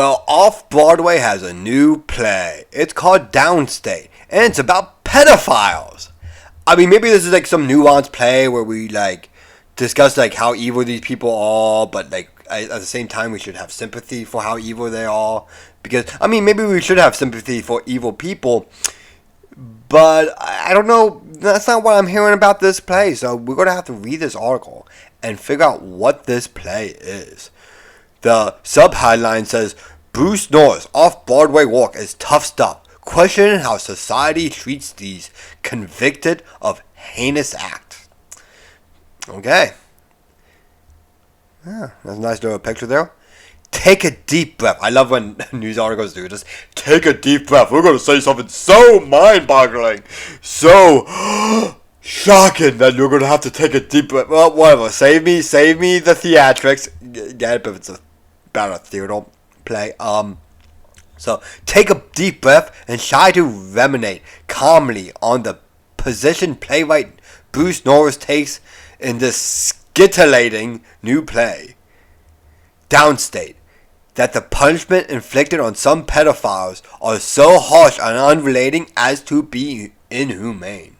Well, Off-Broadway has a new play. It's called Downstate, and it's about pedophiles. I mean, maybe this is like some nuanced play where we like discuss like how evil these people are, but like at the same time we should have sympathy for how evil they are. Because I mean, maybe we should have sympathy for evil people, but I don't know. That's not what I'm hearing about this play. So we're gonna have to read this article and figure out what this play is. The sub-headline says, Bruce Norris off-Broadway walk is tough stuff, questioning how society treats these convicted of heinous acts. Okay. Yeah, that's a nice little picture there. Take a deep breath. I love when news articles do this. Take a deep breath. We're going to say something so mind-boggling, so shocking that you're going to have to take a deep breath. Well, whatever. Save me the theatrics. Get it, but it's about a theater play. So take a deep breath and try to ruminate calmly on the position playwright Bruce Norris takes in this scintillating new play, Downstate, that the punishment inflicted on some pedophiles are so harsh and unrelating as to be inhumane.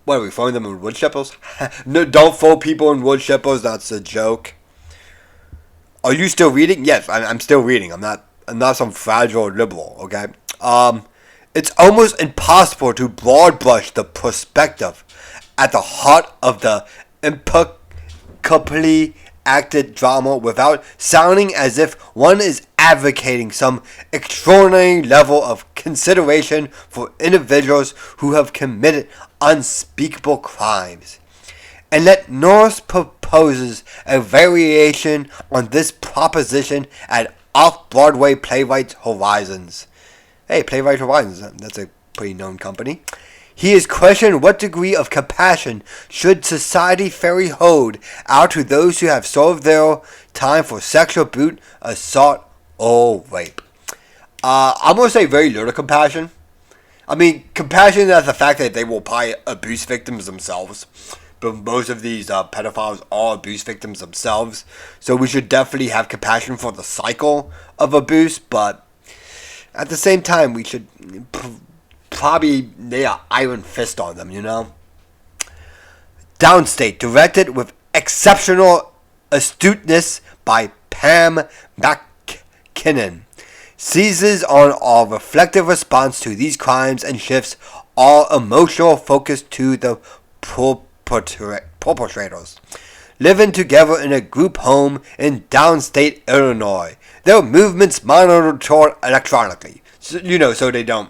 What are we throwing them in wood chippers? No, don't throw people in wood chippers. That's a joke. Are you still reading? Yes, I'm still reading. I'm not some fragile liberal. Okay. It's almost impossible to broad brush the perspective at the heart of the impeccably acted drama without sounding as if one is advocating some extraordinary level of consideration for individuals who have committed unspeakable crimes. And that Norris proposes a variation on this proposition at Off-Broadway Playwrights Horizons. Hey, Playwrights Horizons, that's a pretty known company. He has questioned what degree of compassion should society fairly hold out to those who have served their time for sexual abuse, assault, or rape. I'm going to say very little compassion. I mean, compassion at the fact that they will probably abuse victims themselves. But most of these pedophiles are abuse victims themselves. So we should definitely have compassion for the cycle of abuse. But at the same time, we should probably lay an iron fist on them, you know? Downstate, directed with exceptional astuteness by Pam McKinnon, seizes on our reflective response to these crimes and shifts all emotional focus to the perpetrators. Living together in a group home in downstate Illinois. Their movements monitored electronically. So they don't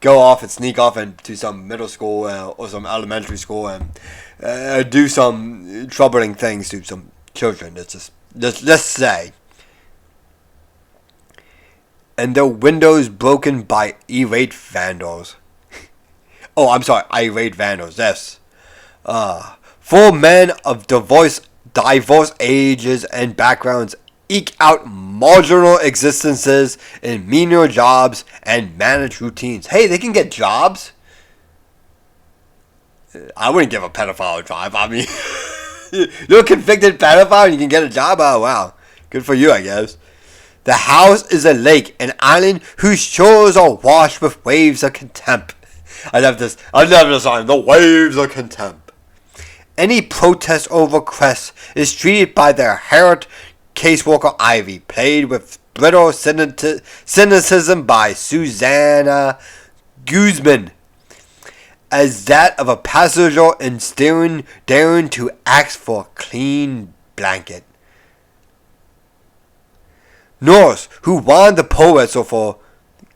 go off and sneak off into some middle school or some elementary school and do some troubling things to some children. Let's say. And their windows broken by irate vandals. Oh, I'm sorry, irate vandals, yes. 4 men of diverse ages and backgrounds eke out marginal existences in menial jobs and manage routines. Hey, they can get jobs? I wouldn't give a pedophile a job. I mean, you're a convicted pedophile and you can get a job? Oh, wow. Good for you, I guess. The house is a lake, an island whose shores are washed with waves of contempt. I love this song. The waves of contempt. Any protest over crests is treated by their harried caseworker Ivy, played with brittle cynicism by Susanna Guzman, as that of a passenger in daring to ask for a clean blanket. Norris, who won the Pulitzer for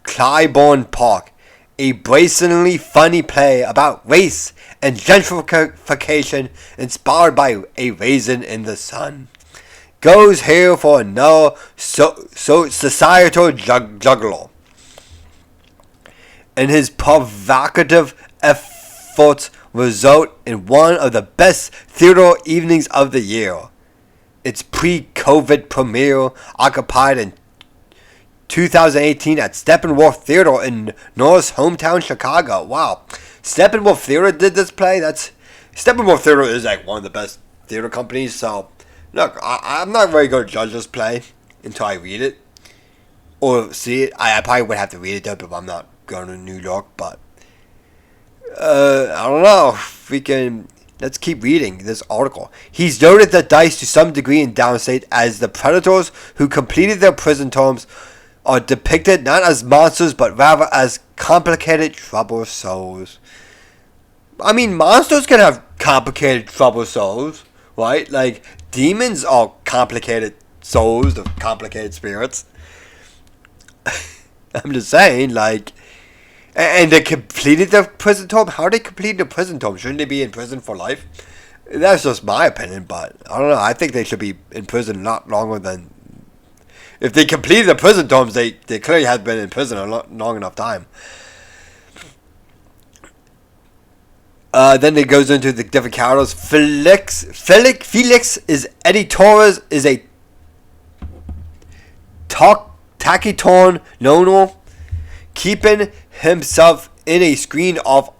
Clybourne Park, a brazenly funny play about race and gentrification inspired by a raisin in the sun, goes here for another societal juggler. And his provocative efforts result in one of the best theater evenings of the year. Its pre-COVID premiere occupied in 2018 at Steppenwolf Theater in Norris' hometown, Chicago. Wow. Steppenwolf Theater did this play? Steppenwolf Theater is like one of the best theater companies, so look, I'm not very going to judge this play until I read it. or see it. I probably would have to read it though, if I'm not going to New York. But I don't know. Let's keep reading this article. He's noted that Dice, to some degree in Downstate, as the predators who completed their prison terms are depicted not as monsters, but rather as complicated, troubled souls. I mean, monsters can have complicated, troubled souls, right? Like, demons are complicated souls of complicated spirits. I'm just saying, like, and they completed their prison term. How did they complete their prison term? Shouldn't they be in prison for life? That's just my opinion, but I don't know. I think they should be in prison not longer than... If they completed the prison terms, they clearly have been in prison a long enough time. Then it goes into the different characters. Felix is Eddie Torres, is a taciturn loner, keeping himself in a screened-off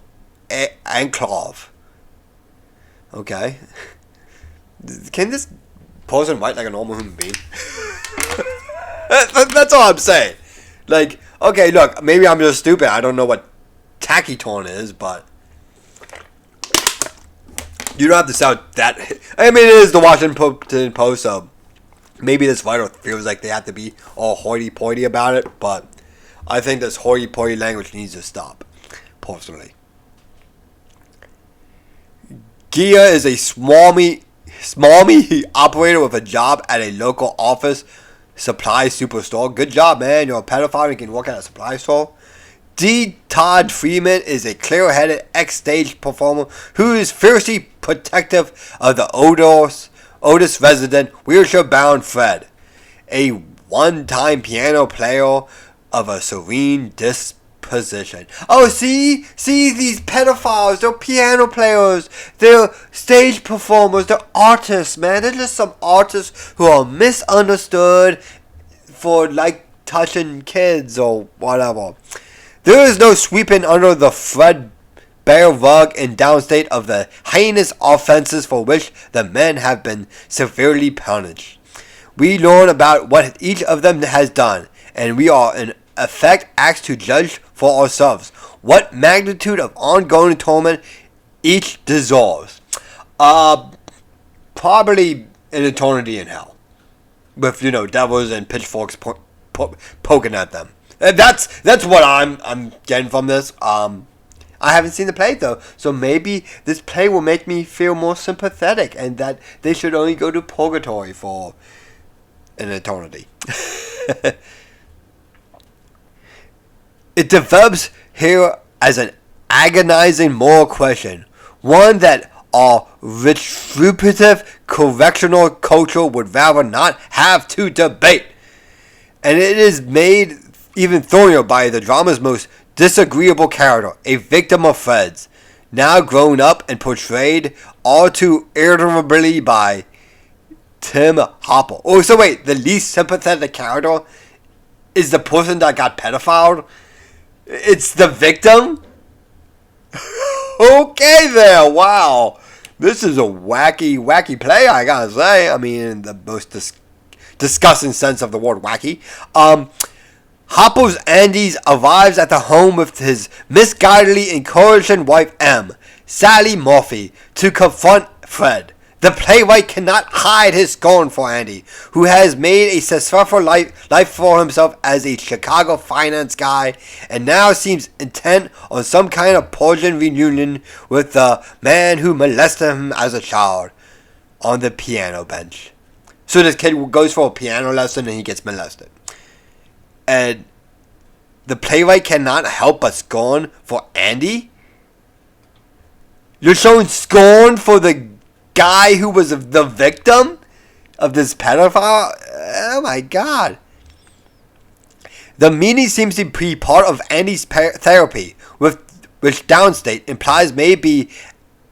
enclave. Okay. Can this person write like a normal human being? That's all I'm saying. Like, okay, look, maybe I'm just stupid. I don't know what taciturn is, but you don't have to sound that... I mean, it is the Washington Post, so maybe this writer feels like they have to be all hoity-toity about it, but I think this hoity-toity language needs to stop, personally. Gia is a smarmy operator with a job at a local office supply superstore. Good job, man. You're a pedophile. You can work at a supply store. D. Todd Freeman is a clear-headed ex-stage performer who is fiercely protective of the Otis resident, wheelchair-bound Fred, a one-time piano player of a serene disposition. Oh, see these pedophiles. They're piano players. They're stage performers. They're artists, man. They're just some artists who are misunderstood for, like, touching kids or whatever. There is no sweeping under the Fred bare rug in Downstate of the heinous offenses for which the men have been severely punished. We learn about what each of them has done, and we are in effect asked to judge for ourselves what magnitude of ongoing torment each deserves. Probably an eternity in hell, with devils and pitchforks poking at them. And that's what I'm getting from this. I haven't seen the play though, so maybe this play will make me feel more sympathetic, and that they should only go to purgatory for an eternity. It develops here as an agonizing moral question, one that our retributive correctional culture would rather not have to debate. And it is made even thornier by the drama's most disagreeable character, a victim of Fred's, now grown up and portrayed all too irritably by Tim Hopper. Oh, so wait, the least sympathetic character is the person that got pedophiled? It's the victim? Okay there, wow. This is a wacky play, I gotta say. I mean, in the most disgusting sense of the word wacky. Hopper's Andy arrives at the home with his misguidedly encouraging wife M, Sally Murphy, to confront Fred. The playwright cannot hide his scorn for Andy, who has made a successful life for himself as a Chicago finance guy, and now seems intent on some kind of Persian reunion with the man who molested him as a child on the piano bench. So this kid goes for a piano lesson and he gets molested. And the playwright cannot help but scorn for Andy? You're showing scorn for the guy who was the victim of this pedophile? Oh my god. The meaning seems to be part of Andy's therapy, which Downstate implies may be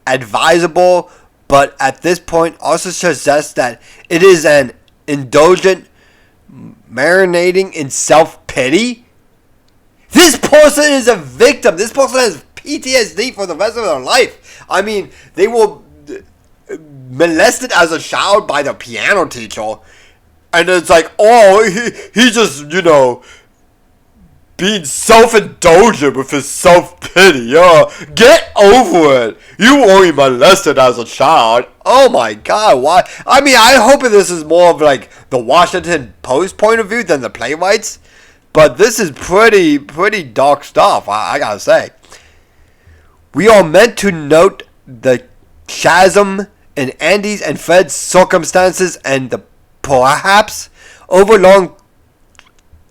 advisable, but at this point also suggests that it is an indulgent marinating in self-pity. This person is a victim. This person has PTSD for the rest of their life. I mean, they were molested as a child by the piano teacher, and it's like, oh, he just being self-indulgent with his self-pity. Get over it. You were only molested as a child. Oh my god, why? I mean, I hope this is more of like the Washington Post point of view than the playwrights. But this is pretty dark stuff, I gotta say. We are meant to note the chasm in Andy's and Fred's circumstances and the perhaps overlong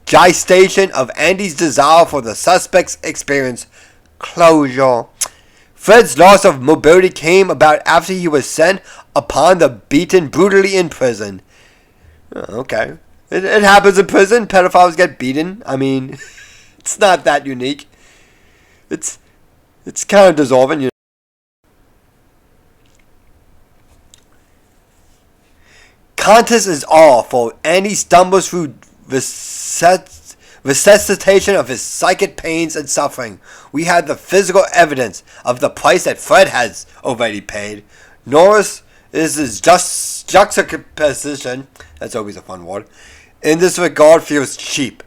gestation of Andy's desire for the suspect's experience closure. Fred's loss of mobility came about after he was sent upon the beaten brutally in prison. Okay. It happens in prison. Pedophiles get beaten. I mean, it's not that unique. It's kind of dissolving, you know. Contest is all for Andy stumbles through resuscitation of his psychic pains and suffering. We have the physical evidence of the price that Fred has already paid. Norris is his juxtaposition, that's always a fun word, in this regard feels cheap.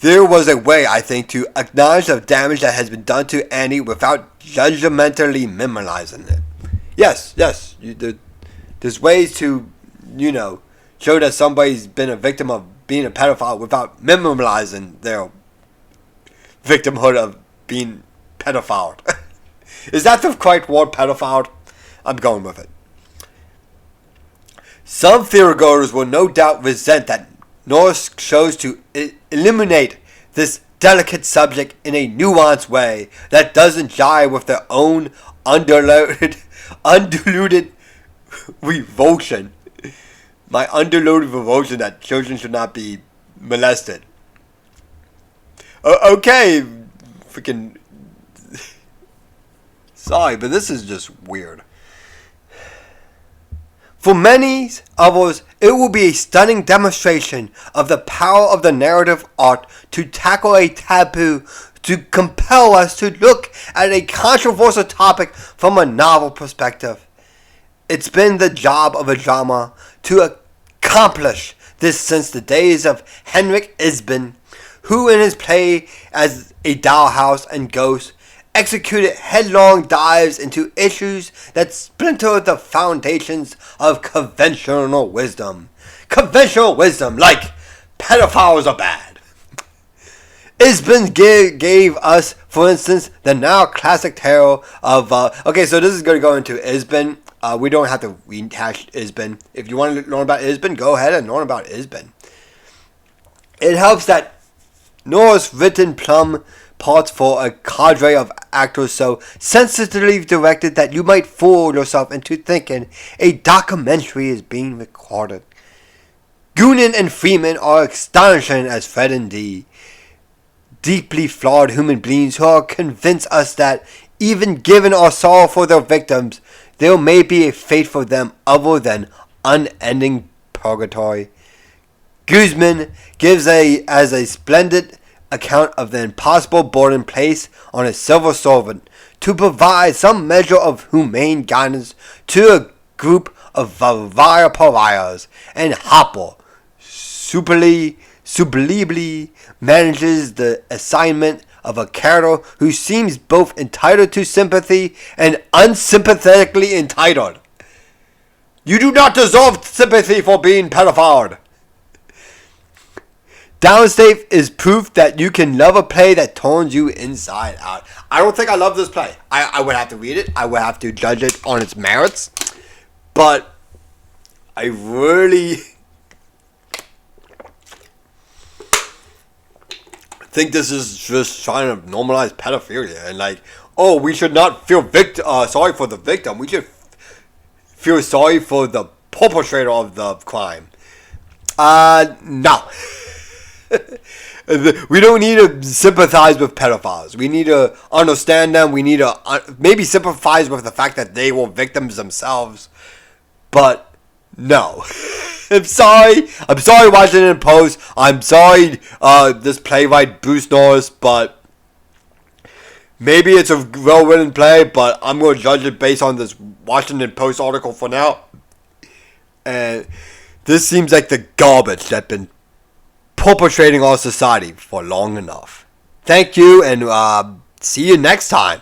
There was a way, I think, to acknowledge the damage that has been done to Andy without judgmentally minimizing it. Yes, there's ways to, show that somebody's been a victim of being a pedophile without minimalizing their victimhood of being pedophiled. Is that the correct word, pedophile? I'm going with it. Some theorygoers will no doubt resent that Norris chose to eliminate this delicate subject in a nuanced way that doesn't jive with their own undiluted revulsion. My undiluted revulsion that children should not be molested. Okay, freaking. Sorry, but this is just weird. For many of us, it will be a stunning demonstration of the power of the narrative art to tackle a taboo, to compel us to look at a controversial topic from a novel perspective. It's been the job of a drama to accomplish this since the days of Henrik Ibsen, who in his play as a dollhouse and ghost executed headlong dives into issues that splintered the foundations of conventional wisdom. Conventional wisdom, like pedophiles are bad. Ibsen gave us, for instance, the now classic tale of... okay, so this is going to go into Ibsen. We don't have to rehash Ibsen. If you want to learn about Ibsen, go ahead and learn about Ibsen. It helps that Norris written plum parts for a cadre of actors so sensitively directed that you might fool yourself into thinking a documentary is being recorded. Goonan and Freeman are astonishing as Fred and Dee. Deeply flawed human beings who are convince us that even given our sorrow for their victims, there may be a fate for them other than unending purgatory. Guzman gives as a splendid account of the impossible burden placed on a civil servant to provide some measure of humane guidance to a group of vile pariahs, and Hopper superbly manages the assignment of a character who seems both entitled to sympathy and unsympathetically entitled. You do not deserve sympathy for being pedophiled. Downstate is proof that you can love a play that turns you inside out. I don't think I love this play. I would have to read it. I would have to judge it on its merits. But I really think this is just trying to normalize pedophilia. And we should not feel sorry for the victim. We should feel sorry for the perpetrator of the crime. No. We don't need to sympathize with pedophiles. We need to understand them. We need to maybe sympathize with the fact that they were victims themselves. But no. I'm sorry Washington Post. I'm sorry this playwright Bruce Norris, but maybe it's a well-written play, but I'm going to judge it based on this Washington Post article for now. And this seems like the garbage that's been perpetrating our society for long enough. Thank you, and see you next time.